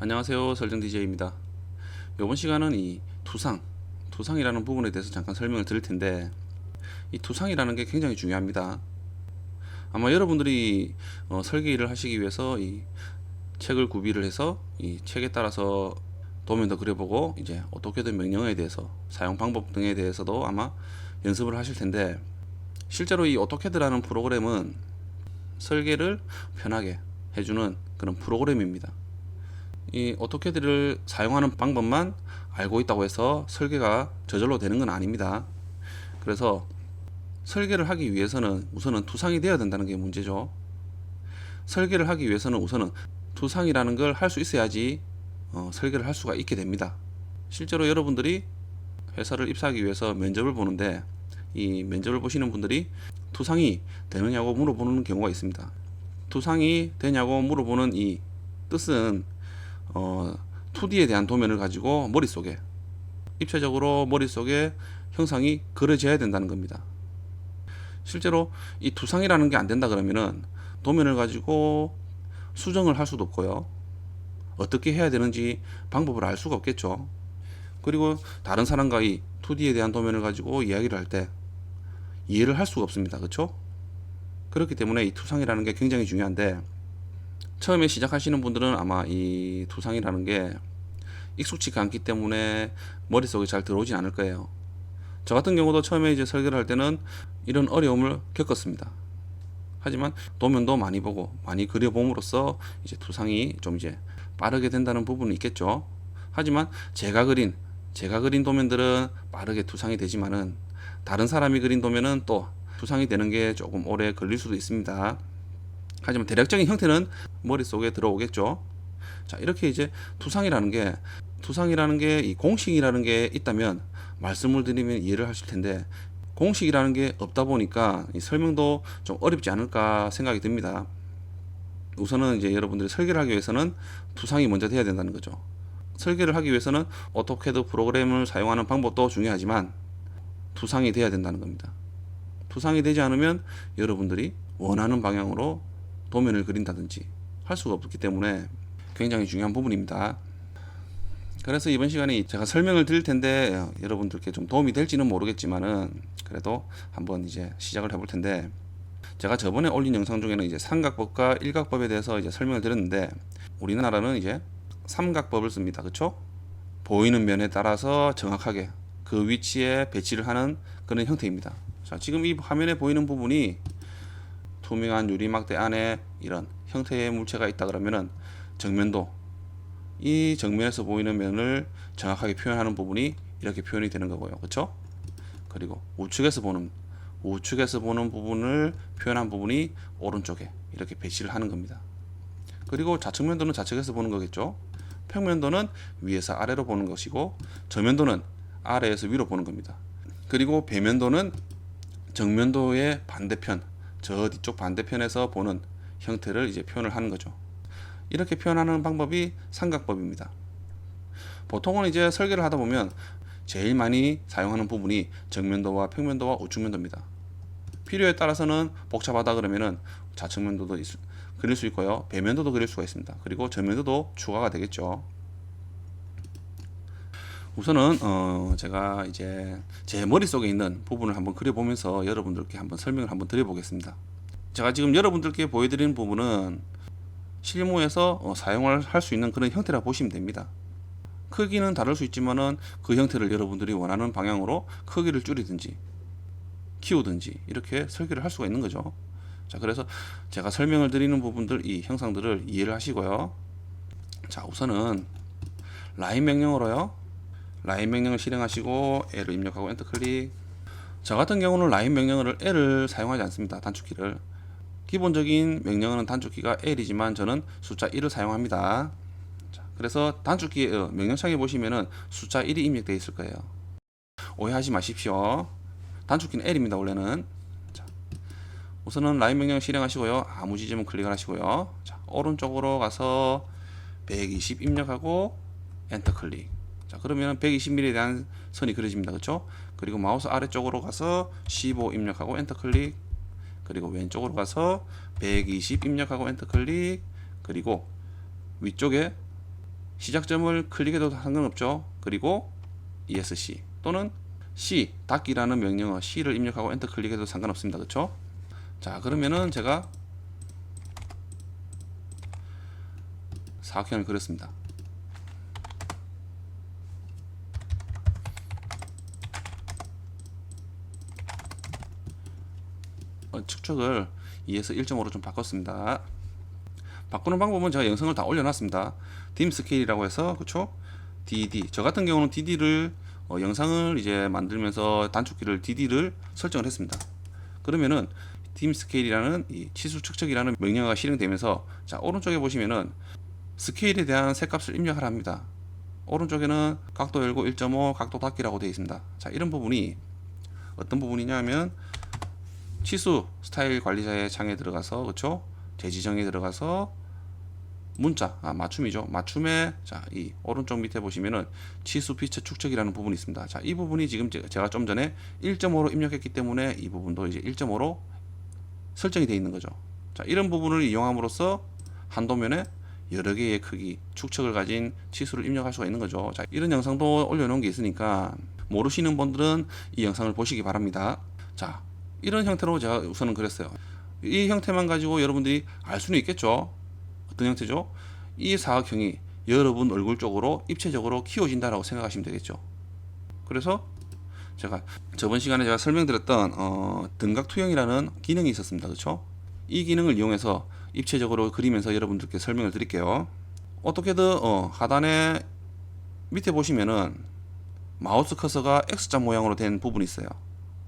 안녕하세요, 설정 DJ입니다. 이번 시간은 이 투상이라는 부분에 대해서 잠깐 설명을 드릴 텐데, 이 투상이라는 게 굉장히 중요합니다. 아마 여러분들이 설계 일을 하시기 위해서 이 책을 구비를 해서 이 책에 따라서 도면도 그려보고 이제 어떻게든 명령어에 대해서 사용 방법 등에 대해서도 아마 연습을 하실 텐데, 실제로 이 오토캐드라는 프로그램은 설계를 편하게 해주는 그런 프로그램입니다. 이 오토캐드를 사용하는 방법만 알고 있다고 해서 설계가 저절로 되는 건 아닙니다. 그래서 설계를 하기 위해서는 우선은 투상이 되어야 된다는 게 문제죠. 설계를 하기 위해서는 우선은 투상이라는 걸 할 수 있어야지 설계를 할 수가 있게 됩니다. 실제로 여러분들이 회사를 입사하기 위해서 면접을 보는데, 이 면접을 보시는 분들이 투상이 되느냐고 물어보는 경우가 있습니다. 투상이 되냐고 물어보는 이 뜻은 2D에 대한 도면을 가지고 머릿속에, 입체적으로 머릿속에 형상이 그려져야 된다는 겁니다. 실제로 이 투상이라는 게 안 된다 그러면은 도면을 가지고 수정을 할 수도 없고요, 어떻게 해야 되는지 방법을 알 수가 없겠죠. 그리고 다른 사람과 이 2D에 대한 도면을 가지고 이야기를 할 때 이해를 할 수가 없습니다. 그렇죠? 그렇기 때문에 이 투상이라는 게 굉장히 중요한데, 처음에 시작하시는 분들은 아마 이 투상이라는 게 익숙치가 않기 때문에 머릿속에 잘 들어오진 않을 거예요. 저 같은 경우도 처음에 이제 설계를 할 때는 이런 어려움을 겪었습니다. 하지만 도면도 많이 보고 많이 그려봄으로써 이제 투상이 좀 이제 빠르게 된다는 부분은 있겠죠. 하지만 제가 그린 도면들은 빠르게 투상이 되지만은, 다른 사람이 그린 도면은 또 투상이 되는 게 조금 오래 걸릴 수도 있습니다. 하지만 대략적인 형태는 머릿속에 들어오겠죠. 자, 이렇게 이제 투상이라는 게 이 공식이라는 게 있다면 말씀을 드리면 이해를 하실 텐데, 공식이라는 게 없다 보니까 이 설명도 좀 어렵지 않을까 생각이 듭니다. 우선은 이제 여러분들이 설계를 하기 위해서는 투상이 먼저 돼야 된다는 거죠. 설계를 하기 위해서는 오토캐드 프로그램을 사용하는 방법도 중요하지만 투상이 돼야 된다는 겁니다. 투상이 되지 않으면 여러분들이 원하는 방향으로 도면을 그린다든지 할 수가 없기 때문에 굉장히 중요한 부분입니다. 그래서 이번 시간에 제가 설명을 드릴 텐데 여러분들께 좀 도움이 될지는 모르겠지만은 그래도 한번 이제 시작을 해볼 텐데, 제가 저번에 올린 영상 중에는 이제 삼각법과 일각법에 대해서 이제 설명을 드렸는데, 우리나라는 이제 삼각법을 씁니다. 그렇죠? 보이는 면에 따라서 정확하게 그 위치에 배치를 하는 그런 형태입니다. 자, 지금 이 화면에 보이는 부분이 투명한 유리막대 안에 이런 형태의 물체가 있다 그러면은 정면도, 이 정면에서 보이는 면을 정확하게 표현하는 부분이 이렇게 표현이 되는 거고요. 그렇죠? 그리고 우측에서 보는 부분을 표현한 부분이 오른쪽에 이렇게 배치를 하는 겁니다. 그리고 좌측면도는 좌측에서 보는 거겠죠. 평면도는 위에서 아래로 보는 것이고, 저면도는 아래에서 위로 보는 겁니다. 그리고 배면도는 정면도의 반대편, 저 뒤쪽 반대편에서 보는 형태를 이제 표현을 하는 거죠. 이렇게 표현하는 방법이 삼각법입니다. 보통은 이제 설계를 하다 보면 제일 많이 사용하는 부분이 정면도와 평면도와 우측면도입니다. 필요에 따라서는 복잡하다 그러면은 좌측면도도 그릴 수 있고요, 배면도도 그릴 수가 있습니다. 그리고 전면도도 추가가 되겠죠. 우선은 제가 이제 제 머릿속에 있는 부분을 한번 그려보면서 여러분들께 한번 설명을 한번 드려보겠습니다. 제가 지금 여러분들께 보여드리는 부분은 실무에서 사용을 할 수 있는 그런 형태라 보시면 됩니다. 크기는 다를 수 있지만은 그 형태를 여러분들이 원하는 방향으로 크기를 줄이든지 키우든지 이렇게 설계를 할 수가 있는 거죠. 자, 그래서 제가 설명을 드리는 부분들, 이 형상들을 이해를 하시고요. 자, 우선은 라인 명령으로요, 라인 명령을 실행하시고 L을 입력하고 엔터 클릭. 저 같은 경우는 라인 명령어를 L을 사용하지 않습니다. 단축키를. 기본적인 명령어는 단축키가 L이지만 저는 숫자 1을 사용합니다. 자, 그래서 단축키 명령창에 보시면은 숫자 1이 입력되어 있을 거예요. 오해하지 마십시오. 단축키는 L입니다. 원래는. 자, 우선은 라인 명령 실행하시고요, 아무 지점은 클릭을 하시고요. 자, 오른쪽으로 가서 120 입력하고 엔터 클릭. 자, 그러면 120mm에 대한 선이 그려집니다. 그렇죠? 그리고 마우스 아래쪽으로 가서 15 입력하고 엔터 클릭. 그리고 왼쪽으로 가서 120 입력하고 엔터 클릭. 그리고 위쪽에 시작점을 클릭해도 상관없죠. 그리고 ESC 또는 C 닫기라는 명령어 C를 입력하고 엔터 클릭해도 상관없습니다. 그쵸? 자, 그러면은 제가 사각형을 그렸습니다. 축척을 2에서 1.5로 좀 바꿨습니다. 바꾸는 방법은 제가 영상을 다 올려놨습니다. dim 스케일이라고 해서, 그쵸? DD. 저 같은 경우는 DD를 영상을 이제 만들면서 단축키를 DD를 설정을 했습니다. 그러면은 dim 스케일이라는 이 치수 축척이라는 명령어가 실행되면서, 자, 오른쪽에 보시면은 스케일에 대한 색값을 입력하라 합니다. 오른쪽에는 각도 열고 1.5 각도 닫기라고 되어 있습니다. 자, 이런 부분이 어떤 부분이냐면 치수 스타일 관리자의 창에 들어가서, 그쵸? 재지정에 들어가서 문자, 맞춤이죠. 맞춤에, 자, 이 오른쪽 밑에 보시면은 치수 피처 축척이라는 부분이 있습니다. 자, 이 부분이 지금 제가 좀 전에 1.5로 입력했기 때문에 이 부분도 이제 1.5로 설정이 되어 있는 거죠. 자, 이런 부분을 이용함으로써 한도면에 여러 개의 크기, 축척을 가진 치수를 입력할 수가 있는 거죠. 자, 이런 영상도 올려놓은 게 있으니까 모르시는 분들은 이 영상을 보시기 바랍니다. 자, 이런 형태로 제가 우선은 그렸어요. 이 형태만 가지고 여러분들이 알 수는 있겠죠. 어떤 형태죠? 이 사각형이 여러분 얼굴 쪽으로 입체적으로 키워진다라고 생각하시면 되겠죠. 그래서 제가 저번 시간에 제가 설명드렸던 등각 투영이라는 기능이 있었습니다. 그렇죠? 이 기능을 이용해서 입체적으로 그리면서 여러분들께 설명을 드릴게요. 어떻게든 하단에 밑에 보시면은 마우스 커서가 X자 모양으로 된 부분이 있어요.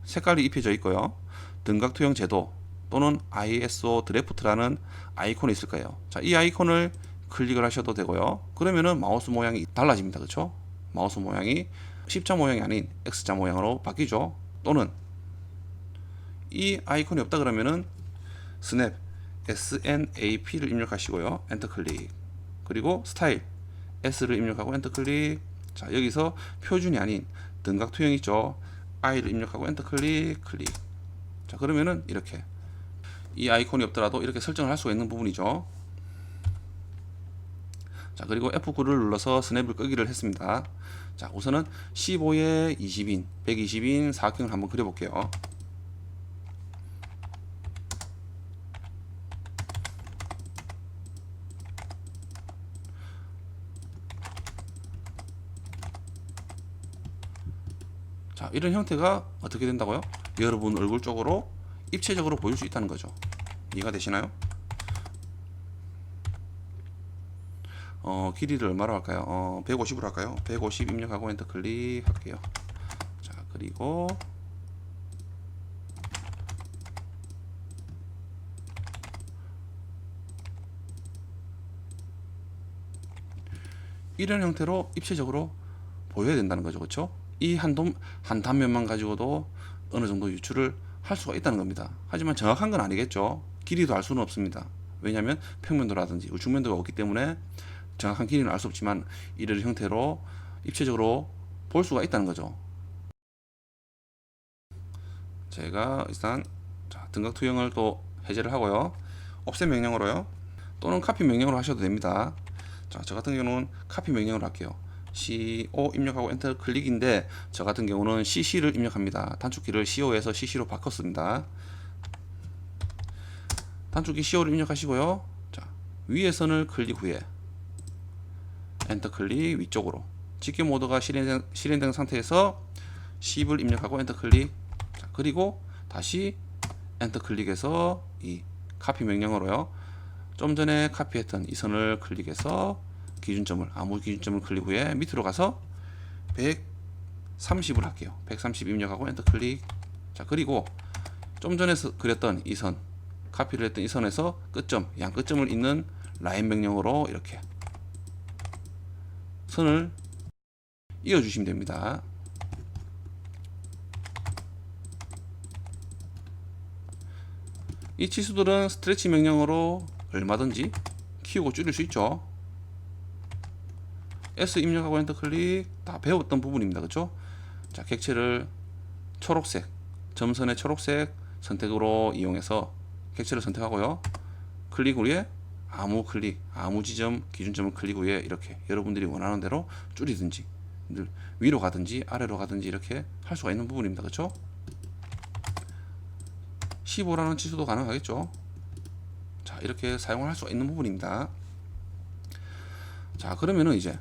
색깔이 입혀져 있고요. 등각 투영 제도 또는 ISO 드래프트라는 아이콘이 있을 거예요. 자, 이 아이콘을 클릭을 하셔도 되고요. 그러면은 마우스 모양이 달라집니다. 그렇죠? 마우스 모양이 십자 모양이 아닌 X자 모양으로 바뀌죠. 또는 이 아이콘이 없다 그러면은 스냅 SNAP를 입력하시고요. 엔터 클릭. 그리고 스타일 S를 입력하고 엔터 클릭. 자, 여기서 표준이 아닌 등각 투영 있죠. I를 입력하고 엔터 클릭. 자, 그러면은 이렇게 이 아이콘이 없더라도 이렇게 설정을 할 수가 있는 부분이죠. 자, 그리고 F9를 눌러서 스냅을 끄기를 했습니다. 자, 우선은 15에 20인 120인 사각형을 한번 그려볼게요. 자, 이런 형태가 어떻게 된다고요? 여러분 얼굴 쪽으로 입체적으로 보일 수 있다는 거죠. 이해가 되시나요? 길이를 얼마로 할까요? 150으로 할까요? 150 입력하고 엔터 클릭할게요. 자, 그리고 이런 형태로 입체적으로 보여야 된다는 거죠. 그렇죠? 이 한 단면만 가지고도 어느 정도 유출을 할 수가 있다는 겁니다. 하지만 정확한 건 아니겠죠. 길이도 알 수는 없습니다. 왜냐하면 평면도라든지 우측면도가 없기 때문에 정확한 길이는 알 수 없지만 이런 형태로 입체적으로 볼 수가 있다는 거죠. 제가 일단 등각 투영을 또 해제를 하고요. 옵셋 명령으로요. 또는 카피 명령으로 하셔도 됩니다. 자, 저 같은 경우는 카피 명령으로 할게요. CO 입력하고 엔터 클릭인데 저 같은 경우는 CC를 입력합니다. 단축키를 CO에서 CC로 바꿨습니다. 단축키 CO를 입력하시고요. 자, 위에 선을 클릭 후에 엔터 클릭 위쪽으로 집계 모드가 실행된 상태에서 10을 입력하고 엔터 클릭. 자, 그리고 다시 엔터 클릭해서 이 카피 명령으로요. 좀 전에 카피했던 이 선을 클릭해서 기준점을 아무 기준점을 클릭 후에 밑으로 가서 130을 할게요. 130 입력하고 엔터 클릭. 자, 그리고 좀 전에 그렸던 이 선, 카피를 했던 이 선에서 끝점, 양 끝점을 잇는 라인 명령으로 이렇게 선을 이어 주시면 됩니다. 이 치수들은 스트레치 명령으로 얼마든지 키우고 줄일 수 있죠. S 입력하고 엔터 클릭. 다 배웠던 부분입니다. 그렇죠? 자, 객체를 초록색, 점선의 초록색 선택으로 이용해서 객체를 선택하고요. 클릭 후에 아무 클릭, 아무 지점, 기준점을 클릭 후에 이렇게 여러분들이 원하는 대로 줄이든지 위로 가든지 아래로 가든지 이렇게 할 수가 있는 부분입니다. 그렇죠? 15라는 치수도 가능하겠죠. 자, 이렇게 사용을 할 수가 있는 부분입니다. 자, 그러면은 이제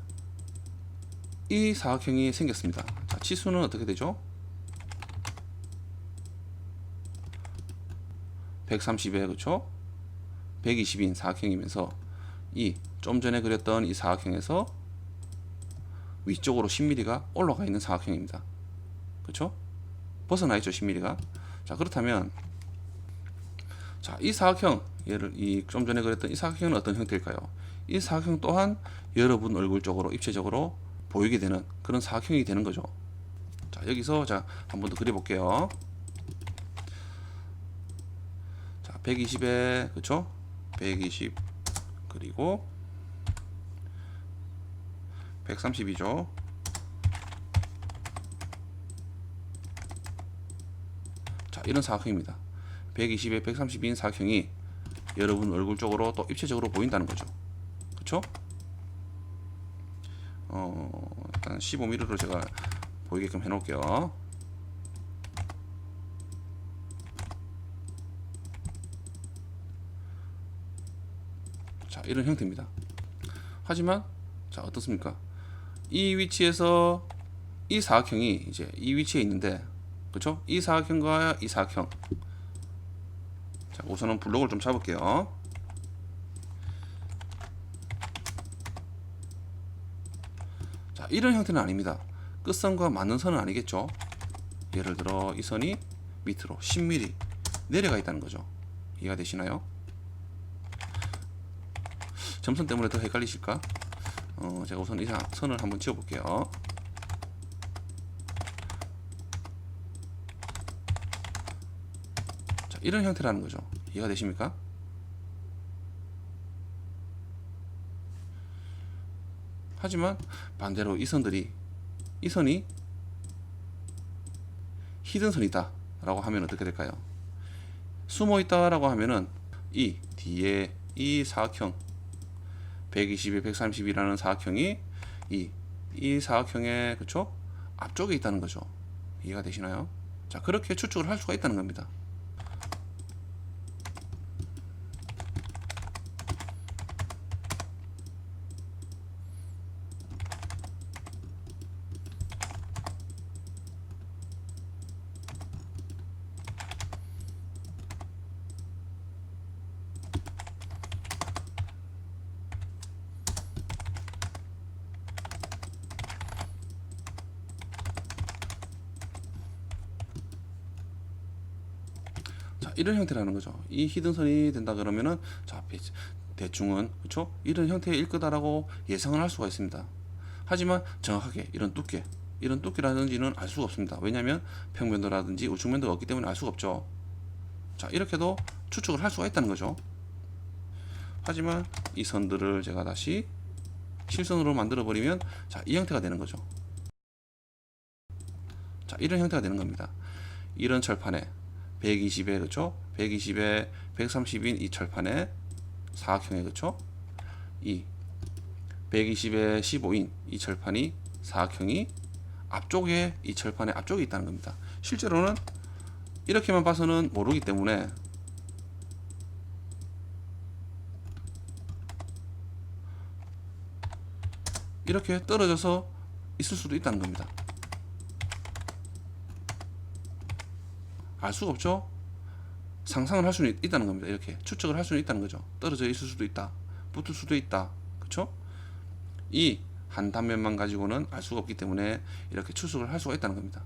이 사각형이 생겼습니다. 자, 치수는 어떻게 되죠? 130에 그쵸? 120인 사각형이면서 이 좀 전에 그렸던 이 사각형에서 위쪽으로 10mm가 올라가 있는 사각형입니다. 그쵸? 벗어나 있죠, 10mm가. 자, 그렇다면 자, 이 사각형, 얘를 이 좀 전에 그렸던 이 사각형은 어떤 형태일까요? 이 사각형 또한 여러분 얼굴 쪽으로 입체적으로 보이게 되는 그런 사각형이 되는 거죠. 자, 여기서 자, 한 번 더 그려 볼게요. 자, 120에 그쵸? 120 그리고 130이죠. 자, 이런 사각형입니다. 120에 130인 사각형이 여러분 얼굴 쪽으로 또 입체적으로 보인다는 거죠. 그쵸? 일단 15mm로 제가 보이게끔 해 놓을게요. 자, 이런 형태입니다. 하지만 자, 어떻습니까? 이 위치에서 이 사각형이 이제 이 위치에 있는데, 그쵸? 이 사각형과 이 사각형. 자, 우선은 블록을 좀 잡을게요. 자, 이런 형태는 아닙니다. 끝선과 맞는 선은 아니겠죠? 예를 들어 이 선이 밑으로 10mm 내려가 있다는 거죠. 이해가 되시나요? 점선 때문에 더 헷갈리실까? 제가 우선 이 선을 한번 지워 볼게요. 자, 이런 형태라는 거죠. 이해가 되십니까? 하지만 반대로 이 선이 히든 선이다 라고 하면 어떻게 될까요? 숨어 있다 라고 하면은 이 뒤에 이 사각형 120에 130이라는 사각형이 이 사각형의 그쵸? 앞쪽에 있다는 거죠. 이해가 되시나요? 자, 그렇게 추측을 할 수가 있다는 겁니다. 자, 이런 형태라는 거죠. 이 히든선이 된다 그러면은 자, 대충은 그렇죠? 이런 형태일 거다라고 예상을 할 수가 있습니다. 하지만 정확하게 이런 두께라든지는 알 수가 없습니다. 왜냐하면 평면도라든지 우측면도가 없기 때문에 알 수가 없죠. 자, 이렇게도 추측을 할 수가 있다는 거죠. 하지만 이 선들을 제가 다시 실선으로 만들어 버리면 자, 이 형태가 되는 거죠. 자, 이런 형태가 되는 겁니다. 이런 철판에 120에 그쵸? 120에 130인 이 철판에 사각형에 그쵸? 이 120에 15인 이 철판이 사각형이 앞쪽에 이 철판의 앞쪽에 있다는 겁니다. 실제로는 이렇게만 봐서는 모르기 때문에 이렇게 떨어져서 있을 수도 있다는 겁니다. 알 수가 없죠. 상상을 할 수는 있다는 겁니다. 이렇게 추측을 할 수는 있다는 거죠. 떨어져 있을 수도 있다, 붙을 수도 있다, 그쵸? 이 한 단면만 가지고는 알 수가 없기 때문에 이렇게 추측을 할 수가 있다는 겁니다.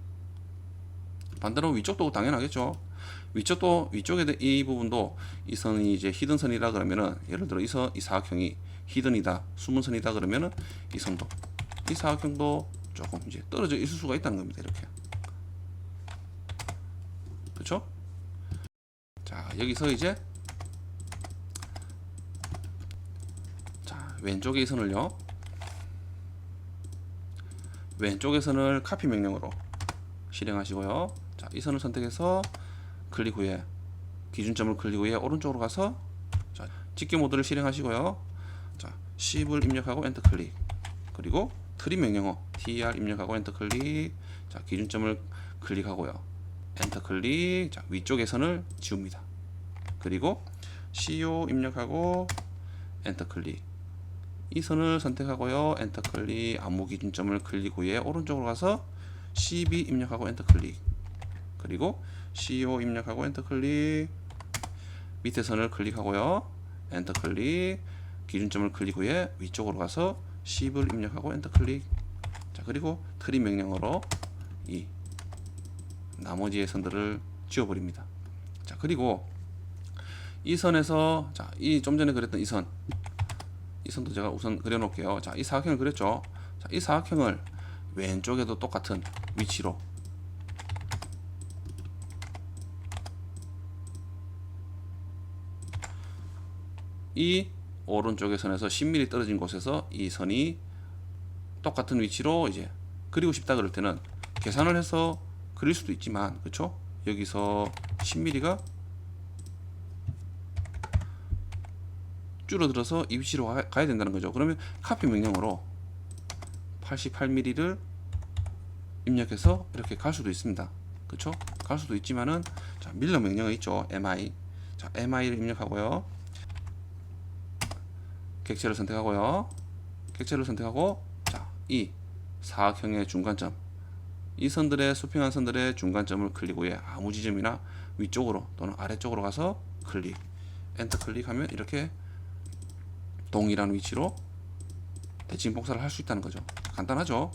반대로 위쪽도 당연하겠죠. 위쪽에 이 부분도 이 선이 이제 히든 선이라 그러면은 예를 들어 이 사각형이 히든이다, 숨은 선이다 그러면은 이 선도 이 사각형도 조금 이제 떨어져 있을 수가 있다는 겁니다. 이렇게. 그렇죠? 자, 여기서 이제 자, 왼쪽의 선을요. 왼쪽의 선을 카피 명령으로 실행하시고요. 자, 이 선을 선택해서 클릭 후에 기준점을 클릭 후에 오른쪽으로 가서 자, 집계 모드를 실행하시고요. 자, 10을 입력하고 엔터 클릭. 그리고 트림 명령어 TR 입력하고 엔터 클릭. 자, 기준점을 클릭하고요. 엔터 클릭. 자, 위쪽의 선을 지웁니다. 그리고 CO 입력하고 엔터 클릭. 이 선을 선택하고요. 엔터 클릭. 아무 기준점을 클릭 후에 오른쪽으로 가서 12 입력하고 엔터 클릭. 그리고 CO 입력하고 엔터 클릭. 밑에 선을 클릭하고요. 엔터 클릭. 기준점을 클릭 후에 위쪽으로 가서 10을 입력하고 엔터 클릭. 자, 그리고 트림 명령어로 이 나머지의 선들을 지워버립니다. 자, 그리고 이 선에서 자, 이 좀 전에 그렸던 이 선도 제가 우선 그려놓을게요. 자, 이 사각형을 그렸죠. 자, 이 사각형을 왼쪽에도 똑같은 위치로 이 오른쪽의 선에서 10mm 떨어진 곳에서 이 선이 똑같은 위치로 이제 그리고 싶다 그럴 때는 계산을 해서 그릴 수도 있지만, 그렇죠? 여기서 10mm가 줄어들어서 이 위치로 가야 된다는 거죠. 그러면 카피 명령어로 88mm를 입력해서 이렇게 갈 수도 있습니다. 그렇죠? 갈 수도 있지만은, 자, 밀러 명령어 있죠. MI. 자, MI를 입력하고요. 객체를 선택하고요. 객체를 선택하고, 자, 이 사각형의 중간점, 이 선들의 수평한 선들의 중간점을 클릭 후에 아무 지점이나 위쪽으로 또는 아래쪽으로 가서 클릭, 엔터 클릭하면 이렇게 동일한 위치로 대칭 복사를 할 수 있다는 거죠. 간단하죠?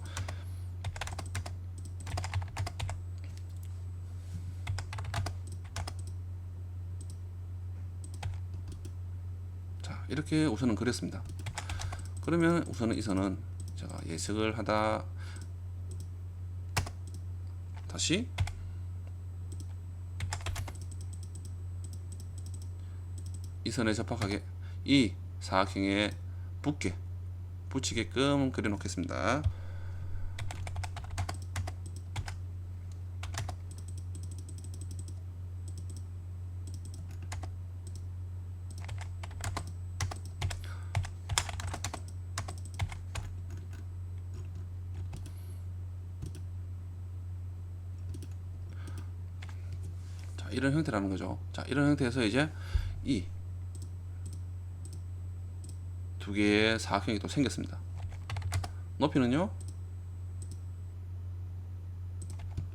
자, 이렇게 우선은 그렸습니다. 그러면 우선은 이 선은 제가 예측을 하다 다시 이 선에 접합하게 이 사각형에 붙이게끔 그려 놓겠습니다. 자, 이런 형태라는 거죠. 자, 이런 형태에서 이제 이 두 개의 사각형이 또 생겼습니다. 높이는요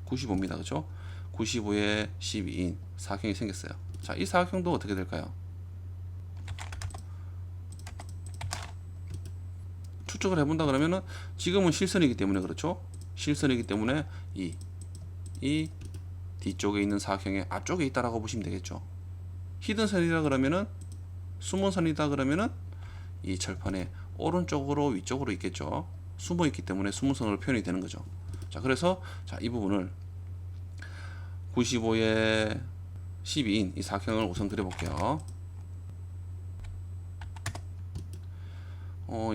95입니다. 그렇죠? 95에 12인 사각형이 생겼어요. 자, 이 사각형도 어떻게 될까요? 추측을 해본다 그러면은 지금은 실선이기 때문에, 그렇죠? 실선이기 때문에 이 뒤쪽에 있는 사각형의 앞쪽에 있다라고 보시면 되겠죠. 히든선이다 그러면은, 숨은선이다 그러면은 이 철판의 오른쪽으로 위쪽으로 있겠죠. 숨어 있기 때문에 숨은선으로 표현이 되는 거죠. 자, 그래서 자, 이 부분을 95에 12인 이 사각형을 우선 그려볼게요.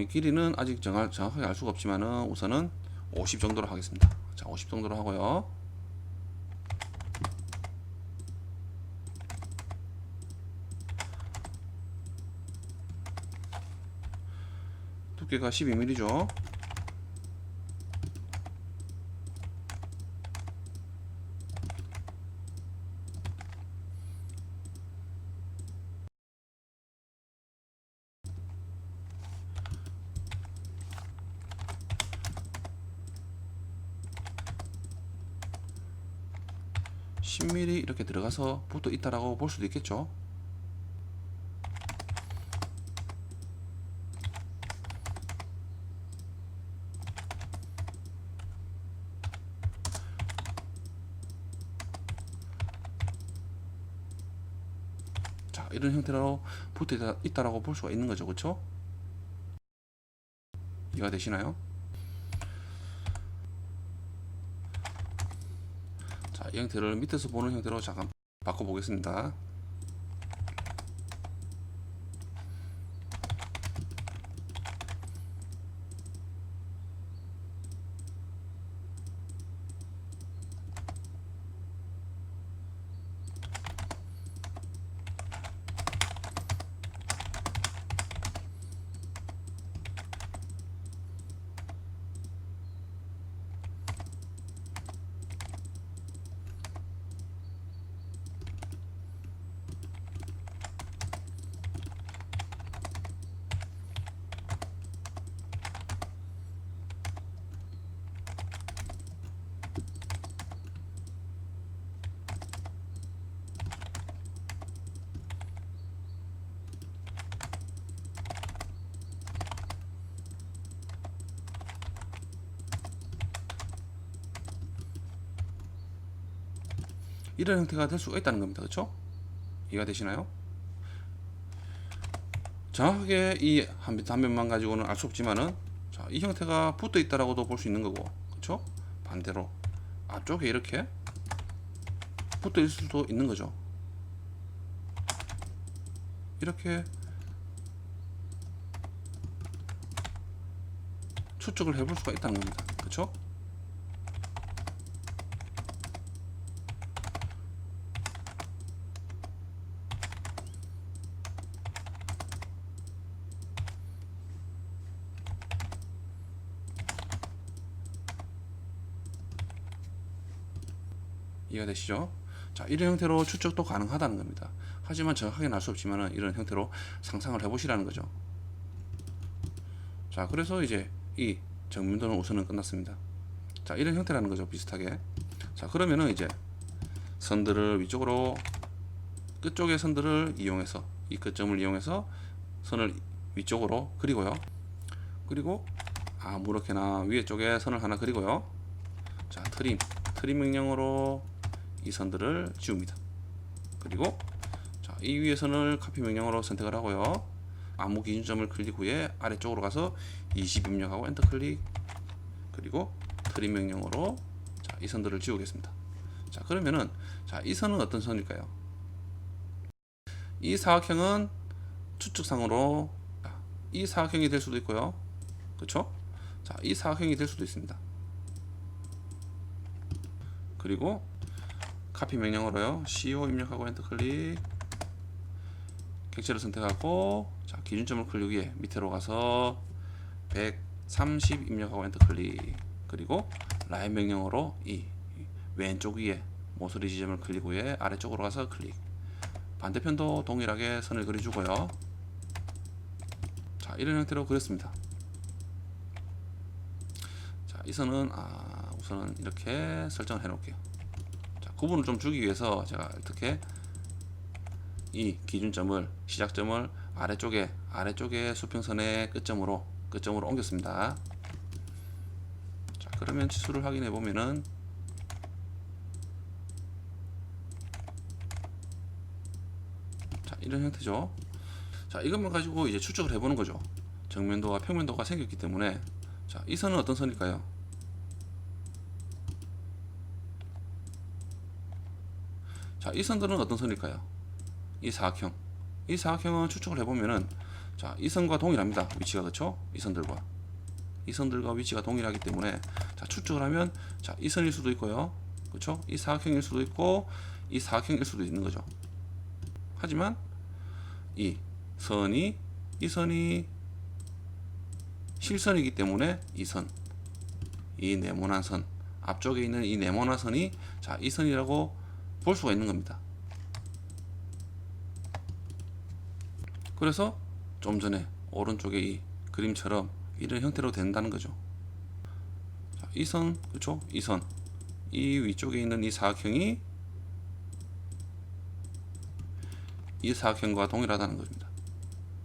이 길이는 아직 정확하게 알 수가 없지만은 우선은 50 정도로 하겠습니다. 자, 50 정도로 하고요. 두께가 12mm죠. (10mm) 이렇게 들어가서 붙어 있다라고 볼 수도 있겠죠. 자, 이런 형태로 붙어 있다라고 볼 수가 있는 거죠. 그렇죠? 이해가 되시나요? 자, 이 형태를 밑에서 보는 형태로 잠깐 바꿔 보겠습니다. 이런 형태가 될 수가 있다는 겁니다. 그렇죠? 이해가 되시나요? 정확하게 이 한 면만 가지고는 알 수 없지만은, 자, 이 형태가 붙어 있다라고도 볼 수 있는 거고, 그렇죠? 반대로 앞쪽에 이렇게 붙어 있을 수도 있는 거죠. 이렇게 추측을 해볼 수가 있다는 겁니다. 그렇죠? 이해가 되시죠? 자, 이런 형태로 추측도 가능하다는 겁니다. 하지만 정확하게 알 수 없지만 이런 형태로 상상을 해보시라는 거죠. 자, 그래서 이제 이 정면도는 우선은 끝났습니다. 자, 이런 형태라는 거죠. 비슷하게. 자, 그러면은 이제 선들을 위쪽으로, 끝쪽의 선들을 이용해서, 이 끝점을 이용해서 선을 위쪽으로 그리고요. 그리고 아무렇게나 위에 쪽에 선을 하나 그리고요. 자, 트림 명령으로 이 선들을 지웁니다. 그리고 자, 이 위에 선을 카피 명령으로 선택을 하고요. 아무 기준점을 클릭 후에 아래쪽으로 가서 20 입력하고 엔터 클릭. 그리고 트림 명령으로 자, 이 선들을 지우겠습니다. 자, 그러면은 자, 이 선은 어떤 선일까요? 이 사각형은 추측상으로 이 사각형이 될 수도 있고요. 그렇죠? 자, 이 사각형이 될 수도 있습니다. 그리고 카피 명령으로요. CO 입력하고 엔터 클릭. 객체를 선택하고 자, 기준점을 클릭 위에 밑으로 가서 130 입력하고 엔터 클릭. 그리고 라인 명령으로 이 왼쪽 위에 모서리 지점을 클릭 후에 아래쪽으로 가서 클릭. 반대편도 동일하게 선을 그려주고요. 자, 이런 형태로 그렸습니다. 자, 이 선은 우선은 이렇게 설정을 해 놓을게요. 자, 구분을 좀 주기 위해서 제가 어떻게 이 기준점을, 시작점을 아래쪽에 수평선의 끝점으로 옮겼습니다. 자, 그러면 치수를 확인해 보면은 자, 이런 형태죠. 자, 이것만 가지고 이제 추측을 해보는 거죠. 정면도와 평면도가 생겼기 때문에. 자, 이 선은 어떤 선일까요? 자, 이 선들은 어떤 선일까요? 이 사각형은 추측을 해보면은 자, 이 선과 동일합니다. 위치가. 그렇죠? 이 선들과 위치가 동일하기 때문에 자, 추측을 하면 자, 이 선일 수도 있고요. 그렇죠? 이 사각형일 수도 있고 이 사각형일 수도 있는 거죠. 하지만 이 선이 실선이기 때문에 이 네모난 선, 앞쪽에 있는 이 네모난 선이 자, 이 선이라고 볼 수가 있는 겁니다. 그래서 좀 전에 오른쪽에 이 그림처럼 이런 형태로 된다는 거죠. 자, 이 선, 그렇죠? 이 선, 이 위쪽에 있는 이 사각형이 이 사각형과 동일하다는 겁니다.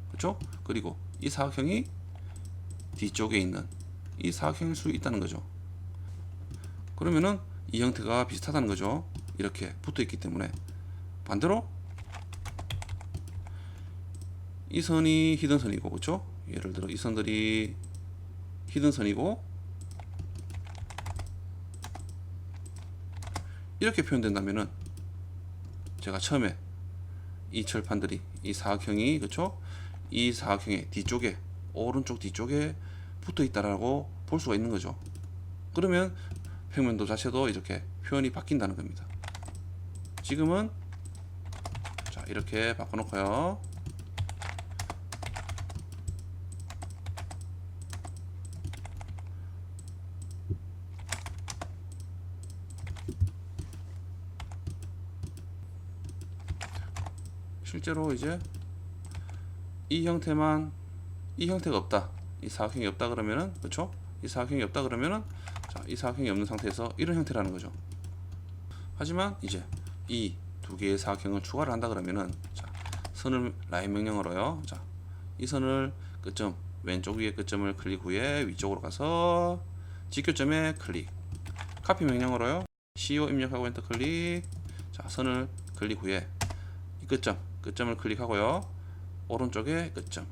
그렇죠? 그리고 이 사각형이 뒤쪽에 있는 이 사각형일 수 있다는 거죠. 그러면은 이 형태가 비슷하다는 거죠. 이렇게 붙어 있기 때문에. 반대로 이 선이 히든선이고, 그렇죠? 예를 들어 이 선들이 히든선이고 이렇게 표현된다면은 제가 처음에 이 철판들이, 이 사각형이, 그렇죠? 이 사각형의 뒤쪽에, 오른쪽 뒤쪽에 붙어 있다라고 볼 수가 있는 거죠. 그러면 평면도 자체도 이렇게 표현이 바뀐다는 겁니다. 지금은 자, 이렇게 바꿔놓고요. 실제로 이제 이 형태가 없다, 이 사각형이 없다 그러면은, 그렇죠? 이 사각형이 없다 그러면은 자, 이 사각형이 없는 상태에서 이런 형태라는 거죠. 하지만 이제 이 두 개의 사각형을 추가를 한다 그러면은 자, 선을 라인 명령으로요. 자, 이 선을 끝점, 왼쪽 위에 끝점을 클릭 후에 위쪽으로 가서 직교점에 클릭. 카피 명령으로요. CO 입력하고 엔터 클릭. 자, 선을 클릭 후에 이 끝점을 클릭하고요. 오른쪽에 끝점,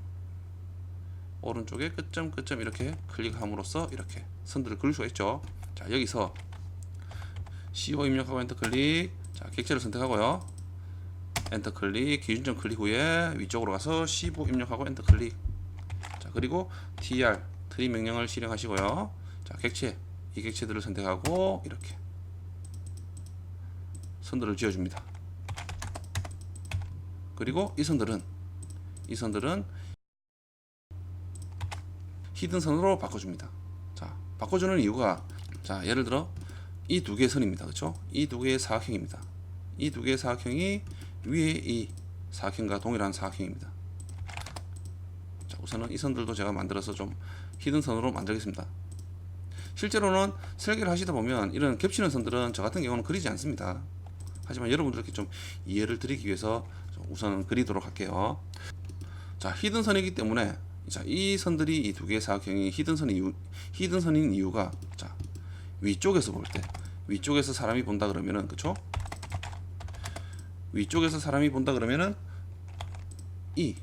오른쪽에 끝점 이렇게 클릭함으로써 이렇게 선들을 그릴 수가 있죠. 자, 여기서 CO 입력하고 엔터 클릭. 자, 객체를 선택하고요. 엔터 클릭, 기준점 클릭 후에 위쪽으로 가서 15 입력하고 엔터 클릭. 자, 그리고 tr 트리 명령을 실행하시고요. 자, 이 객체들을 선택하고 이렇게 선들을 지어줍니다. 그리고 이 선들은 히든 선으로 바꿔줍니다. 자, 바꿔주는 이유가, 자, 예를 들어 이 두 개의 선입니다. 그렇죠? 이 두 개의 사각형입니다. 이 두 개의 사각형이 위에 이 사각형과 동일한 사각형입니다. 자, 우선은 이 선들도 제가 만들어서 좀 히든 선으로 만들겠습니다. 실제로는 설계를 하시다 보면 이런 겹치는 선들은 저 같은 경우는 그리지 않습니다. 하지만 여러분들께 좀 이해를 드리기 위해서 우선 그리도록 할게요. 자, 히든 선이기 때문에, 자, 이 선들이 이 두 개의 사각형이 히든 선인 이유가, 자, 위쪽에서 볼 때, 위쪽에서 사람이 본다 그러면은, 그쵸? 위쪽에서 사람이 본다 그러면은 이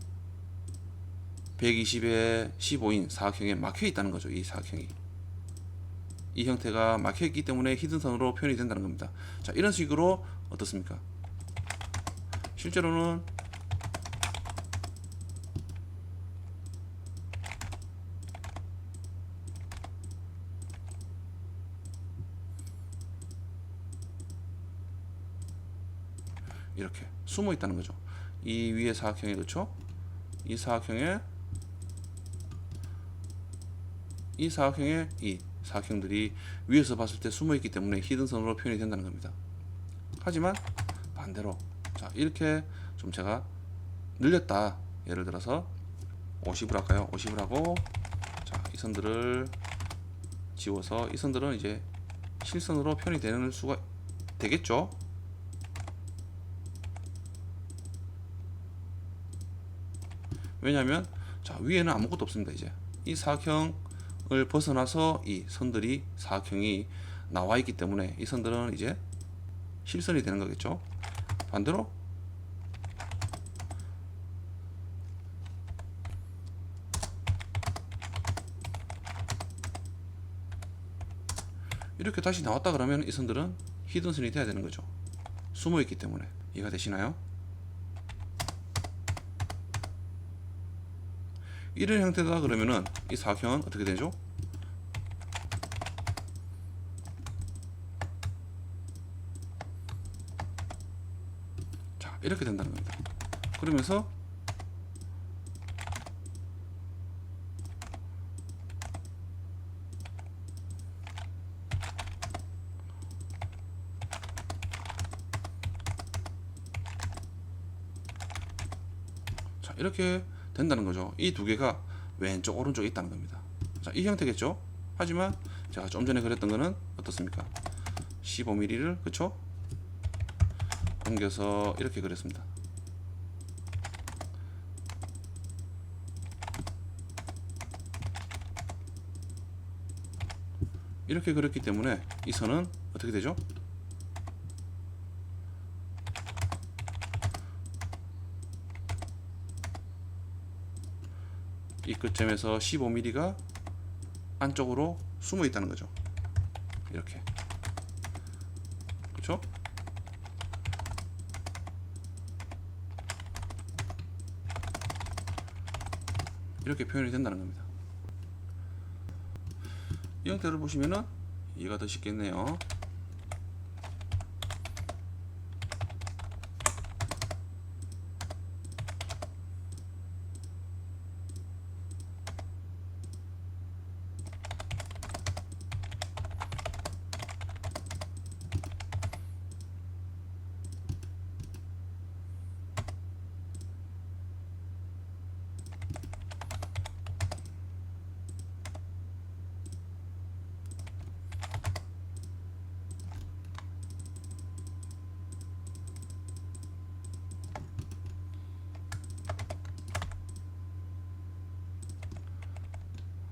120에 15인 사각형에 막혀 있다는 거죠. 이 사각형이, 이 형태가 막혀 있기 때문에 히든 선으로 표현이 된다는 겁니다. 자, 이런 식으로 어떻습니까? 실제로는 이렇게 숨어 있다는 거죠. 이 위에 사각형에, 그렇죠? 이 사각형에 이 사각형들이 위에서 봤을 때 숨어 있기 때문에 히든 선으로 표현이 된다는 겁니다. 하지만 반대로, 자, 이렇게 좀 제가 늘렸다. 예를 들어서 50을 할까요? 50을 하고, 자, 이 선들을 지워서 이 선들은 이제 실선으로 표현이 되는 수가 되겠죠. 왜냐하면, 자, 위에는 아무것도 없습니다. 이제 이 사각형을 벗어나서 이 선들이, 사각형이 나와 있기 때문에 이 선들은 이제 실선이 되는 거겠죠. 반대로 이렇게 다시 나왔다 그러면 이 선들은 히든 선이 돼야 되는 거죠. 숨어 있기 때문에. 이해가 되시나요? 이런 형태다 그러면은 이 사각형은 어떻게 되죠? 자, 이렇게 된다는 겁니다. 그러면서 자, 이렇게 된다는 거죠. 이 두 개가 왼쪽 오른쪽에 있다는 겁니다. 자, 이 형태겠죠. 하지만 제가 좀 전에 그렸던 거는 어떻습니까? 15mm를, 그쵸? 옮겨서 이렇게 그렸습니다. 이렇게 그렸기 때문에 이 선은 어떻게 되죠? 이 끝점에서 15mm가 안쪽으로 숨어 있다는 거죠. 이렇게, 그렇죠? 이렇게 표현이 된다는 겁니다. 이 형태를 보시면은 이해가 더 쉽겠네요.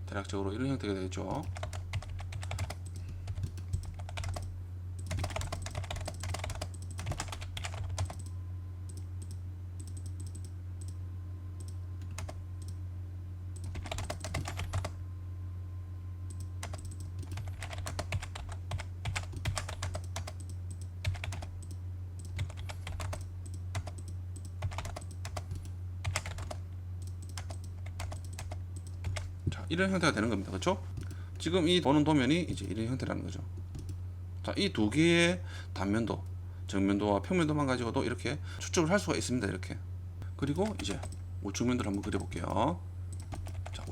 대략적으로 이런 형태가 되겠죠. 자, 이런 형태가 되는 겁니다. 그렇죠? 지금 이 보는 도면이 이제 이런 형태라는 거죠. 자, 이 두 개의 단면도, 정면도와 평면도만 가지고도 이렇게 추측을 할 수가 있습니다. 이렇게. 그리고 이제 우측면도를 한번 그려볼게요. 자,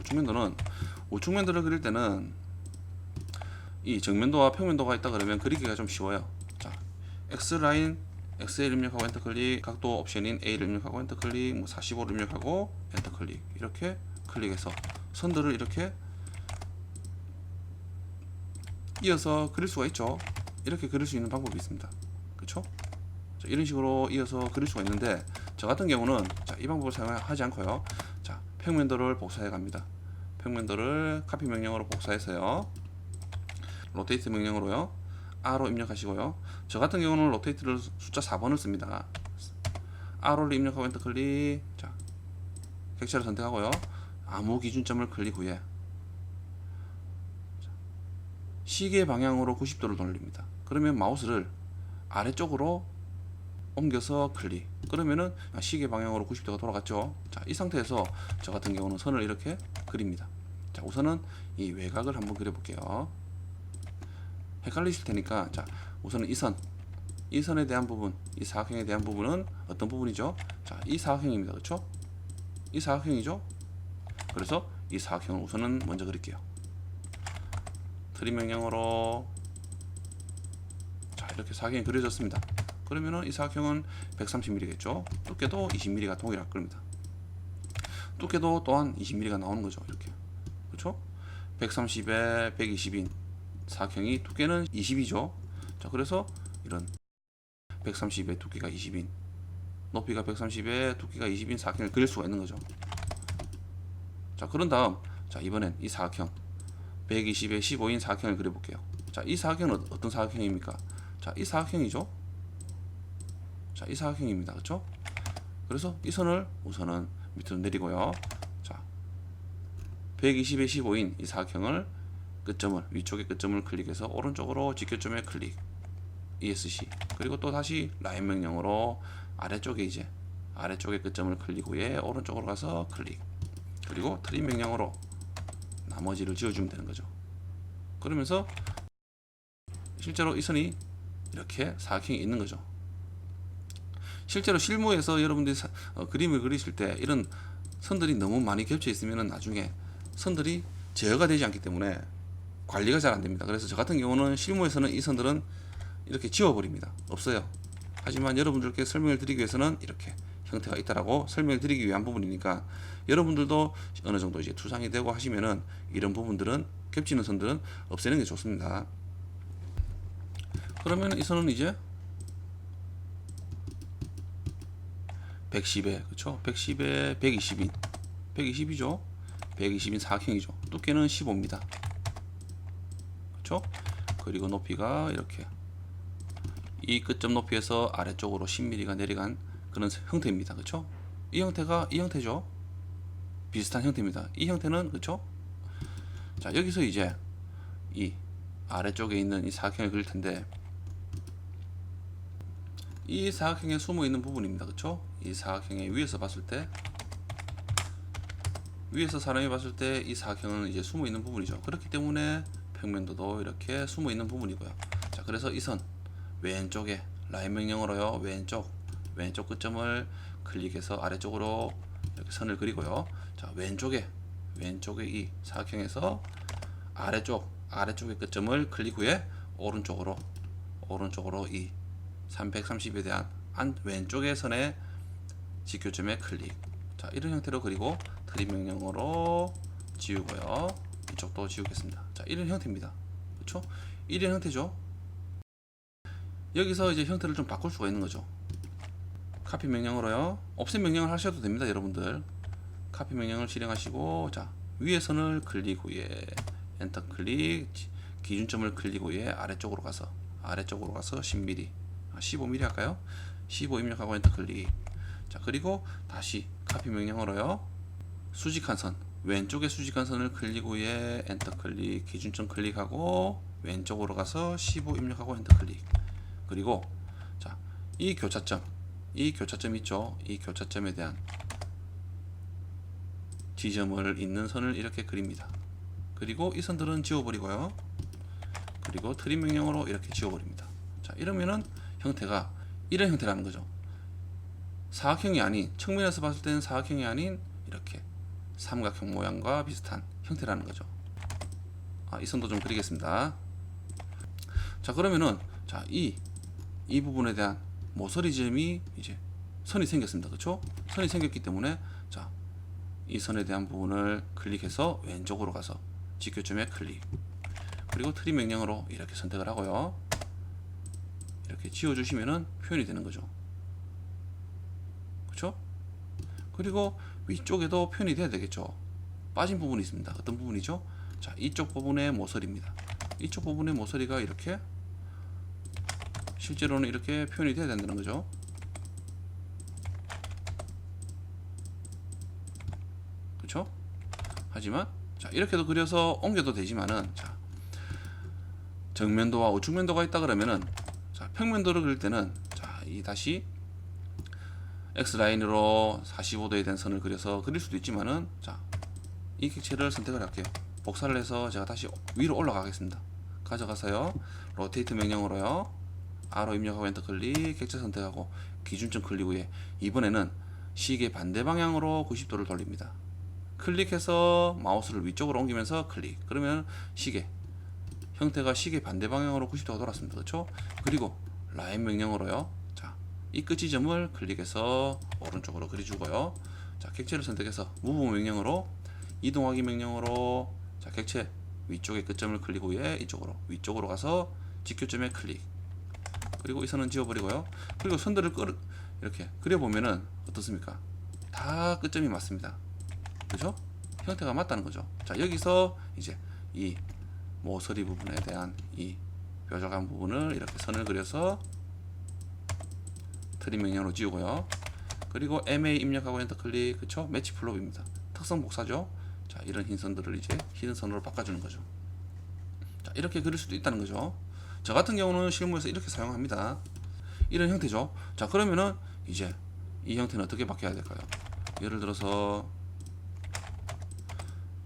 우측면도를 그릴 때는 이 정면도와 평면도가 있다 그러면 그리기가 좀 쉬워요. 자, X라인 X를 입력하고 엔터 클릭, 각도 옵션인 A를 입력하고 엔터 클릭, 뭐 45를 입력하고 엔터 클릭, 이렇게 클릭해서 선들을 이렇게 이어서 그릴 수가 있죠. 이렇게 그릴 수 있는 방법이 있습니다. 그렇죠? 이런 식으로 이어서 그릴 수가 있는데, 저 같은 경우는 자, 이 방법을 사용하지 않고요. 자, 평면도를 복사해 갑니다. 평면도를 카피 명령으로 복사해서요. 로테이트 명령으로요. R로 입력하시고요. 저 같은 경우는 로테이트를 숫자 4번을 씁니다. R를 입력하고 엔터 클릭. 자, 객체를 선택하고요. 아무 기준점을 클릭 후에 시계 방향으로 90도를 돌립니다. 그러면 마우스를 아래쪽으로 옮겨서 클릭. 그러면은 시계 방향으로 90도가 돌아갔죠. 자, 이 상태에서 저 같은 경우는 선을 이렇게 그립니다. 자, 우선은 이 외곽을 한번 그려볼게요. 헷갈리실 테니까, 자, 우선은 이 선에 대한 부분, 이 사각형에 대한 부분은 어떤 부분이죠? 자, 이 사각형입니다. 그렇죠? 이 사각형이죠? 그래서 이 사각형을 우선은 먼저 그릴게요. 트림 명령으로 자, 이렇게 사각형이 그려졌습니다. 그러면은 이 사각형은 130mm겠죠? 두께도 20mm가 동일할 겁니다. 두께도 또한 20mm가 나오는 거죠. 이렇게. 그렇죠? 130에 120인 사각형이 두께는 20이죠. 자, 그래서 이런 130에 두께가 20인, 높이가 130에 두께가 20인 사각형을 그릴 수가 있는 거죠. 자, 그런 다음, 자, 이번엔 이 사각형 120에 15인 사각형을 그려볼게요. 자, 이 사각형은 어떤 사각형입니까? 자, 이 사각형이죠. 자, 이 사각형입니다. 그렇죠? 그래서 이 선을 우선은 밑으로 내리고요. 자, 120에 15인 이 사각형을 끝점을, 위쪽의 끝점을 클릭해서 오른쪽으로 직교점에 클릭, ESC, 그리고 또 다시 라인 명령으로 아래쪽에 이제 아래쪽의 끝점을 클릭 후에 오른쪽으로 가서 클릭, 그리고 트림 명령으로 나머지를 지워주면 되는 거죠. 그러면서 실제로 이 선이 이렇게 사각형이 있는 거죠. 실제로 실무에서 여러분들이 그림을 그리실 때 이런 선들이 너무 많이 겹쳐 있으면 나중에 선들이 제어가 되지 않기 때문에 관리가 잘 안됩니다. 그래서 저 같은 경우는 실무에서는 이 선들은 이렇게 지워버립니다. 없어요. 하지만 여러분들께 설명을 드리기 위해서는 이렇게 형태가 있다라고 설명을 드리기 위한 부분이니까, 여러분들도 어느 정도 이제 투상이 되고 하시면은 이런 부분들은, 겹치는 선들은 없애는 게 좋습니다. 그러면 이 선은 이제 110에, 그쵸? 110에 120인, 120이죠? 120인 사각형이죠. 두께는 15입니다. 그쵸? 그리고 높이가 이렇게 이 끝점 높이에서 아래쪽으로 10mm가 내려간 그런 형태입니다. 그쵸? 이 형태가 이 형태죠. 비슷한 형태입니다. 이 형태는, 그쵸? 자, 여기서 이제 이 아래쪽에 있는 이 사각형을 그릴 텐데, 이 사각형에 숨어 있는 부분입니다. 그쵸? 이 사각형의 위에서 봤을 때, 위에서 사람이 봤을 때 이 사각형은 이제 숨어 있는 부분이죠. 그렇기 때문에 평면도도 이렇게 숨어 있는 부분이고요. 자, 그래서 이 선 왼쪽에 라인 명령으로요, 왼쪽 끝점을 클릭해서 아래쪽으로 이렇게 선을 그리고요. 자, 왼쪽에 이 사각형에서 아래쪽의 끝점을 클릭 후에 오른쪽으로 이 330에 대한 왼쪽의 선의 직교점에 클릭. 자, 이런 형태로 그리고 트림 명령으로 지우고요. 이쪽도 지우겠습니다. 자, 이런 형태입니다. 그렇죠? 이런 형태죠. 여기서 이제 형태를 좀 바꿀 수가 있는 거죠. 카피 명령으로요. 옵셋 명령을 하셔도 됩니다, 여러분들. 카피 명령을 실행하시고, 자, 위에 선을 클릭 후에 엔터 클릭, 기준점을 클릭 후에 아래쪽으로 가서 10mm, 15mm 할까요? 15 입력하고 엔터 클릭. 자, 그리고 다시 카피 명령으로요. 수직한 선, 왼쪽에 수직한 선을 클릭 후에 엔터 클릭, 기준점 클릭하고 왼쪽으로 가서 15 입력하고 엔터 클릭. 그리고 자, 이 교차점 있죠? 이 교차점에 대한 지점을 잇는 선을 이렇게 그립니다. 그리고 이 선들은 지워버리고요. 그리고 트림 명령으로 이렇게 지워버립니다. 자, 이러면은 형태가 이런 형태라는 거죠. 사각형이 아닌, 측면에서 봤을 때는 사각형이 아닌 이렇게 삼각형 모양과 비슷한 형태라는 거죠. 이 선도 좀 그리겠습니다. 자, 그러면은 자, 이 부분에 대한 모서리 지점이 이제 선이 생겼습니다. 그렇죠? 선이 생겼기 때문에 자, 이 선에 대한 부분을 클릭해서 왼쪽으로 가서 직교점에 클릭, 그리고 트림 명령으로 이렇게 선택을 하고요. 이렇게 지워주시면은 표현이 되는 거죠. 그렇죠? 그리고 위쪽에도 표현이 돼야 되겠죠. 빠진 부분이 있습니다. 어떤 부분이죠? 자, 이쪽 부분의 모서리입니다. 이쪽 부분의 모서리가 이렇게 실제로는 이렇게 표현이 돼야 된다는 거죠. 그렇죠? 하지만 자, 이렇게도 그려서 옮겨도 되지만은 자, 정면도와 우측면도가 있다 그러면은 자, 평면도를 그릴 때는 자, 이 다시 X 라인으로 45도에 대한 선을 그려서 그릴 수도 있지만은 자, 이 객체를 선택을 할게요. 복사를 해서 제가 다시 위로 올라가겠습니다. 가져가서요. 로테이트 명령으로요. R로 입력하고 엔터 클릭, 객체 선택하고 기준점 클릭 후에 이번에는 시계 반대 방향으로 90도를 돌립니다. 클릭해서 마우스를 위쪽으로 옮기면서 클릭. 그러면 시계 형태가 시계 반대 방향으로 90도가 돌았습니다. 그렇죠? 그리고 라인 명령으로요. 자, 이 끝 지점을 클릭해서 오른쪽으로 그려주고요. 자, 객체를 선택해서 무브 명령으로 이동하기 명령으로 자, 객체 위쪽의 끝점을 클릭 후에 이쪽으로 위쪽으로 가서 직교점에 클릭. 그리고 이 선은 지워버리고요. 그리고 선들을 이렇게 그려보면은 어떻습니까? 다 끝점이 맞습니다. 그죠? 형태가 맞다는 거죠. 자, 여기서 이제 이 모서리 부분에 대한 이 뾰족한 부분을 이렇게 선을 그려서 트림 명령으로 지우고요. 그리고 MA 입력하고 엔터 클릭. 그쵸? 매치 플롭입니다. 특성 복사죠. 자, 이런 흰 선들을 이제 흰 선으로 바꿔주는 거죠. 자, 이렇게 그릴 수도 있다는 거죠. 저 같은 경우는 실무에서 이렇게 사용합니다. 이런 형태죠. 자, 그러면은 이제 이 형태는 어떻게 바뀌어야 될까요? 예를 들어서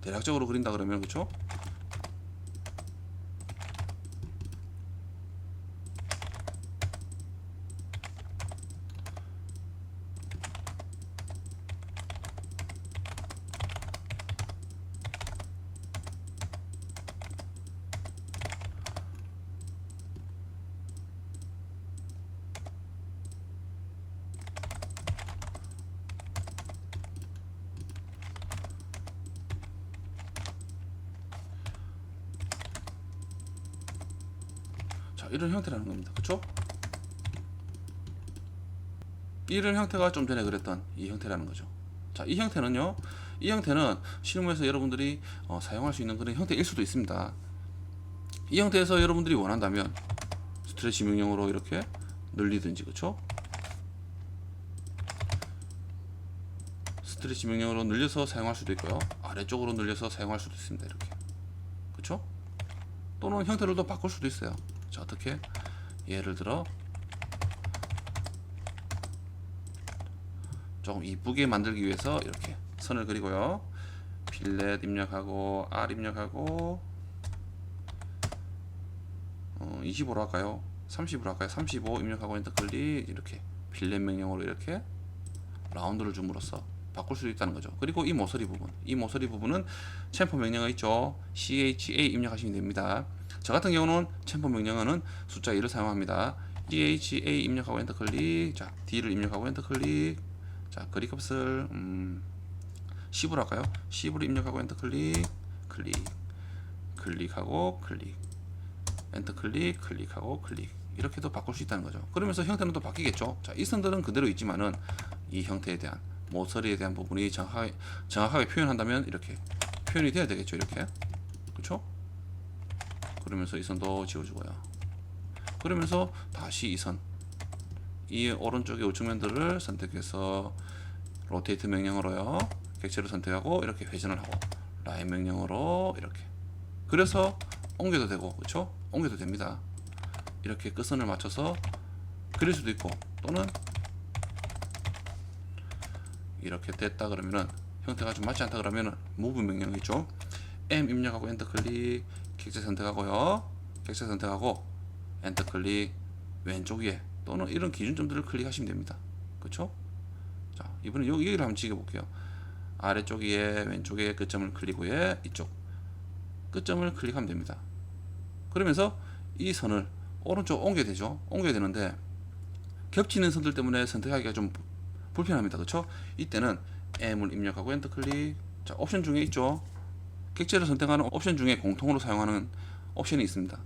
대략적으로 그린다 그러면 그쵸? 자, 이런 형태라는 겁니다. 그쵸? 이런 형태가 좀 전에 그랬던 이 형태라는 거죠. 자, 이 형태는요, 이 형태는 실무에서 여러분들이 사용할 수 있는 그런 형태일 수도 있습니다. 이 형태에서 여러분들이 원한다면 스트레치 명령으로 이렇게 늘리든지, 그쵸? 스트레치 명령으로 늘려서 사용할 수도 있고요. 아래쪽으로 늘려서 사용할 수도 있습니다. 이렇게. 그쵸? 또는 형태를 더 바꿀 수도 있어요. 자, 어떻게? 예를 들어 조금 이쁘게 만들기 위해서 이렇게 선을 그리고요. 필렛 입력하고 R 입력하고 25로 할까요? 30으로 할까요? 35 입력하고 엔터 클릭. 이렇게 필렛 명령으로 이렇게 라운드를 줌으로써 바꿀 수도 있다는 거죠. 그리고 이 모서리 부분은 챔퍼 명령어 있죠. CHA 입력하시면 됩니다. 저 같은 경우는 챔퍼 명령어는 숫자 2를 사용합니다. CHA 입력하고 엔터 클릭. 자, D를 입력하고 엔터 클릭. 자, 그립값을 10으로 할까요? 10으로 입력하고 엔터 클릭. 클릭하고 클릭. 엔터 클릭, 클릭하고 클릭. 이렇게도 바꿀 수 있다는 거죠. 그러면서 형태는 또 바뀌겠죠. 자, 이 선들은 그대로 있지만은 이 형태에 대한 모서리에 대한 부분이 정확하게 표현한다면 이렇게 표현이 돼야 되겠죠. 이렇게. 그렇죠? 그러면서 이 선도 지워주고요. 그러면서 다시 이 오른쪽의 우측면들을 선택해서 로테이트 명령으로요. 객체를 선택하고 이렇게 회전을 하고 라인 명령으로 이렇게. 그래서 옮겨도 되고, 그렇죠? 옮겨도 됩니다. 이렇게 끝선을 맞춰서 그릴 수도 있고, 또는 이렇게 됐다 그러면은 형태가 좀 맞지 않다 그러면 move 명령 있죠. M 입력하고 엔터 클릭, 객체 선택하고요. 객체 선택하고 엔터 클릭, 왼쪽 위에 또는 이런 기준점들을 클릭하시면 됩니다. 그렇죠? 자, 이번에 여기를 한번 지켜볼게요. 아래쪽 위에 왼쪽에 끝점을 클릭 후에 이쪽 끝점을 클릭하면 됩니다. 그러면서 이 선을 오른쪽 옮겨야 되죠. 옮겨야 되는데 겹치는 선들 때문에 선택하기가 좀 불편합니다. 그렇죠? 이때는 M을 입력하고 엔터 클릭. 자, 옵션 중에 있죠. 객체를 선택하는 옵션 중에 공통으로 사용하는 옵션이 있습니다.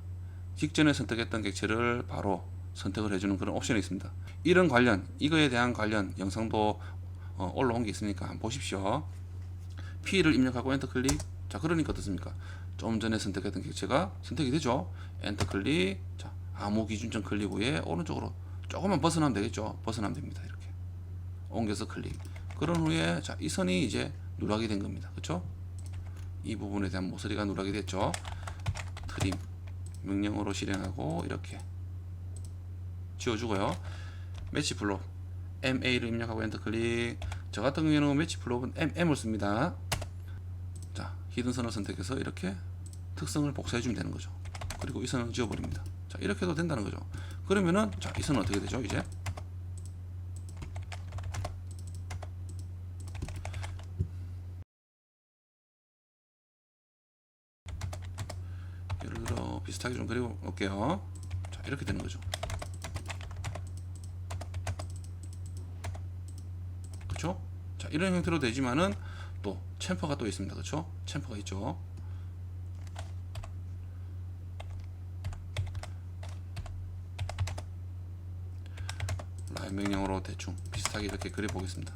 직전에 선택했던 객체를 바로 선택을 해주는 그런 옵션이 있습니다. 이런 관련, 이거에 대한 관련 영상도 올라온 게 있으니까 한번 보십시오. P를 입력하고 엔터 클릭. 자, 그러니까 어떻습니까? 좀 전에 선택했던 객체가 선택이 되죠. 엔터 클릭. 자, 아무 기준점 클릭 후에 오른쪽으로 조금만 벗어나면 되겠죠. 벗어나면 됩니다. 이렇게 옮겨서 클릭. 그런 후에 자, 이 선이 이제 누락이 된 겁니다. 그렇죠? 이 부분에 대한 모서리가 누락이 됐죠. 트림 명령으로 실행하고 이렇게 지워주고요. 매치 플롭 MA를 입력하고 엔터 클릭. 저 같은 경우에는 매치 플롭은 MM을 씁니다. 자, 히든 선을 선택해서 이렇게 특성을 복사해주면 되는 거죠. 그리고 이 선을 지워버립니다. 자, 이렇게 해도 된다는 거죠. 그러면은 자, 이 선은 어떻게 되죠? 이제 예를 들어 비슷하게 좀 그려볼게요. 자, 이렇게 되는 거죠. 그렇죠? 자, 이런 형태로 되지만은 또 챔퍼가 또 있습니다. 그렇죠? 챔퍼가 있죠. 라인 명령으로 대충 비슷하게 이렇게 그려보겠습니다.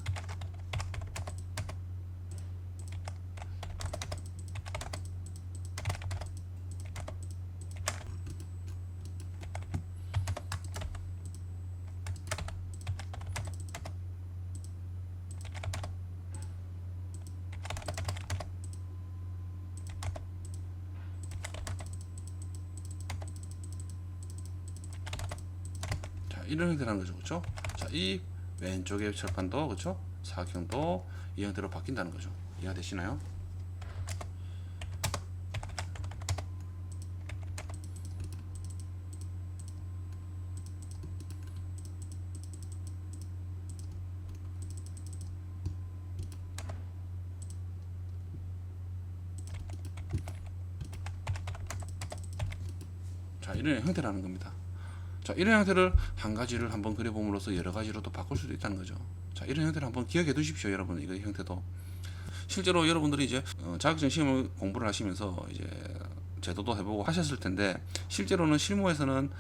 이런 형태라는 거죠. 그렇죠? 자, 이 왼쪽의 철판도 그렇죠? 사각형도 이 형태로 바뀐다는 거죠. 이해가 되시나요? 자, 이런 형태라는 겁니다. 자, 이런 형태를 한 가지를 한번 그려봄으로써 여러 가지로 또 바꿀 수도 있다는 거죠. 자, 이런 형태를 한번 기억해 두십시오, 여러분. 이거 형태도 실제로 여러분들이 이제 자격증 시험을 공부를 하시면서 이제 제도도 해보고 하셨을 텐데 실제로는 실무에서는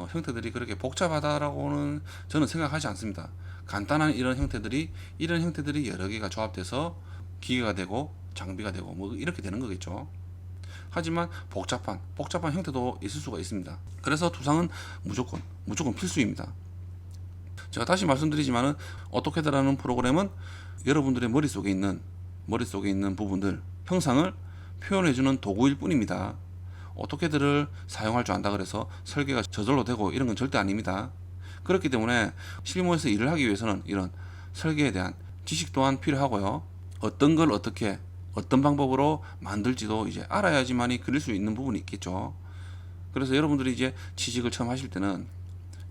형태들이 그렇게 복잡하다라고는 저는 생각하지 않습니다. 간단한 이런 형태들이 여러 개가 조합돼서 기계가 되고 장비가 되고 뭐 이렇게 되는 거겠죠. 하지만 복잡한 형태도 있을 수가 있습니다. 그래서 두상은 무조건 필수입니다. 제가 다시 말씀드리지만은 오토캐드라는 프로그램은 여러분들의 머릿속에 있는 부분들 형상을 표현해주는 도구일 뿐입니다. 오토캐드를 사용할 줄 안다 그래서 설계가 저절로 되고 이런 건 절대 아닙니다. 그렇기 때문에 실무에서 일을 하기 위해서는 이런 설계에 대한 지식 또한 필요하고요. 어떤 걸 어떻게 어떤 방법으로 만들지도 이제 알아야지만이 그릴 수 있는 부분이 있겠죠. 그래서 여러분들이 이제 취직을 처음 하실 때는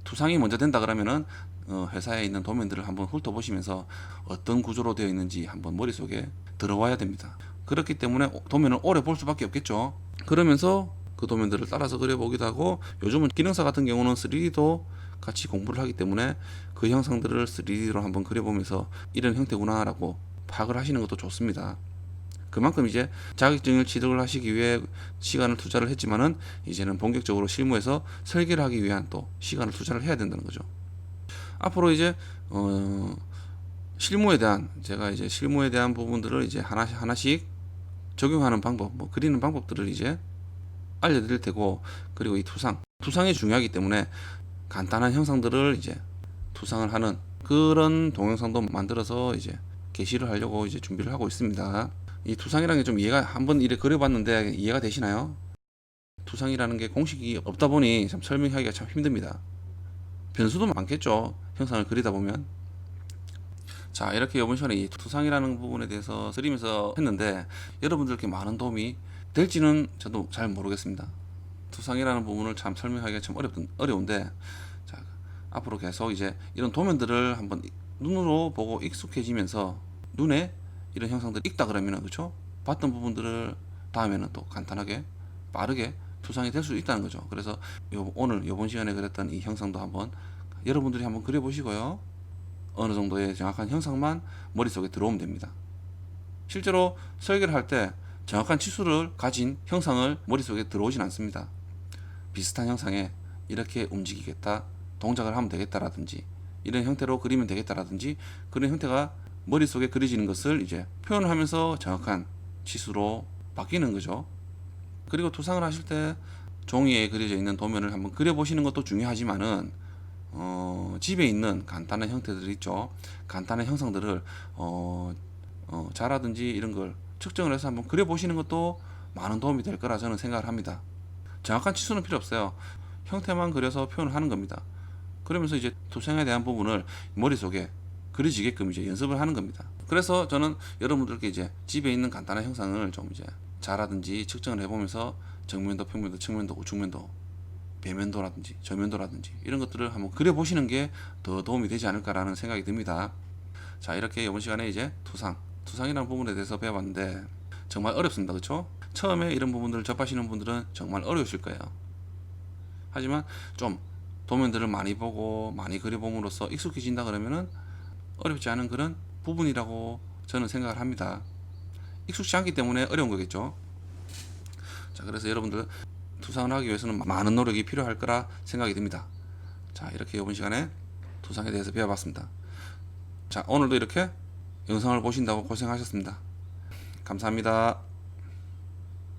두상이 먼저 된다 그러면은 회사에 있는 도면들을 한번 훑어보시면서 어떤 구조로 되어 있는지 한번 머릿속에 들어와야 됩니다. 그렇기 때문에 도면을 오래 볼 수밖에 없겠죠. 그러면서 그 도면들을 따라서 그려보기도 하고 요즘은 기능사 같은 경우는 3D도 같이 공부를 하기 때문에 그 형상들을 3D로 한번 그려보면서 이런 형태구나 라고 파악을 하시는 것도 좋습니다. 그만큼 이제 자격증을 취득을 하시기 위해 시간을 투자를 했지만은 이제는 본격적으로 실무에서 설계를 하기 위한 또 시간을 투자를 해야 된다는 거죠. 앞으로 이제 제가 이제 실무에 대한 부분들을 이제 하나씩 적용하는 방법, 뭐 그리는 방법들을 이제 알려드릴 테고, 그리고 이 투상이 중요하기 때문에 간단한 형상들을 이제 투상을 하는 그런 동영상도 만들어서 이제 게시를 하려고 이제 준비를 하고 있습니다. 이 투상이라는 게 좀 이해가 한번 이래 그려봤는데 이해가 되시나요? 투상이라는 게 공식이 없다 보니 참 설명하기가 참 힘듭니다. 변수도 많겠죠. 형상을 그리다 보면. 자, 이렇게 이번 시간에 이 투상이라는 부분에 대해서 드리면서 했는데 여러분들께 많은 도움이 될지는 저도 잘 모르겠습니다. 투상이라는 부분을 참 설명하기가 참 어려운데, 자, 앞으로 계속 이제 이런 도면들을 한번 눈으로 보고 익숙해지면서 눈에 이런 형상들이 익다 그러면은, 그쵸? 봤던 부분들을 다음에는 또 간단하게 빠르게 투상이 될 수 있다는 거죠. 그래서 오늘 이번 시간에 그렸던 이 형상도 한번 여러분들이 한번 그려보시고요. 어느 정도의 정확한 형상만 머릿속에 들어오면 됩니다. 실제로 설계를 할 때 정확한 치수를 가진 형상을 머릿속에 들어오진 않습니다. 비슷한 형상에 이렇게 움직이겠다, 동작을 하면 되겠다라든지, 이런 형태로 그리면 되겠다라든지, 그런 형태가 머릿속에 그려지는 것을 이제 표현을 하면서 정확한 치수로 바뀌는 거죠. 그리고 투상을 하실 때 종이에 그려져 있는 도면을 한번 그려보시는 것도 중요하지만은 집에 있는 간단한 형태들 있죠. 간단한 형상들을 자라든지 이런 걸 측정을 해서 한번 그려보시는 것도 많은 도움이 될 거라 저는 생각을 합니다. 정확한 치수는 필요 없어요. 형태만 그려서 표현을 하는 겁니다. 그러면서 이제 투상에 대한 부분을 머릿속에 그려지게끔 이제 연습을 하는 겁니다. 그래서 저는 여러분들께 이제 집에 있는 간단한 형상을 좀 이제 자라든지 측정을 해보면서 정면도, 평면도, 측면도, 우측면도, 배면도라든지 저면도라든지 이런 것들을 한번 그려보시는 게 더 도움이 되지 않을까라는 생각이 듭니다. 자, 이렇게 이번 시간에 이제 투상이라는 부분에 대해서 배워봤는데 정말 어렵습니다. 그렇죠? 처음에 이런 부분들을 접하시는 분들은 정말 어려우실 거예요. 하지만 좀 도면들을 많이 보고 많이 그려봄으로써 익숙해진다 그러면은 어렵지 않은 그런 부분이라고 저는 생각을 합니다. 익숙치 않기 때문에 어려운 거겠죠. 자, 그래서 여러분들 투상을 하기 위해서는 많은 노력이 필요할 거라 생각이 듭니다. 자, 이렇게 이번 시간에 투상에 대해서 배워봤습니다. 자, 오늘도 이렇게 영상을 보신다고 고생하셨습니다. 감사합니다.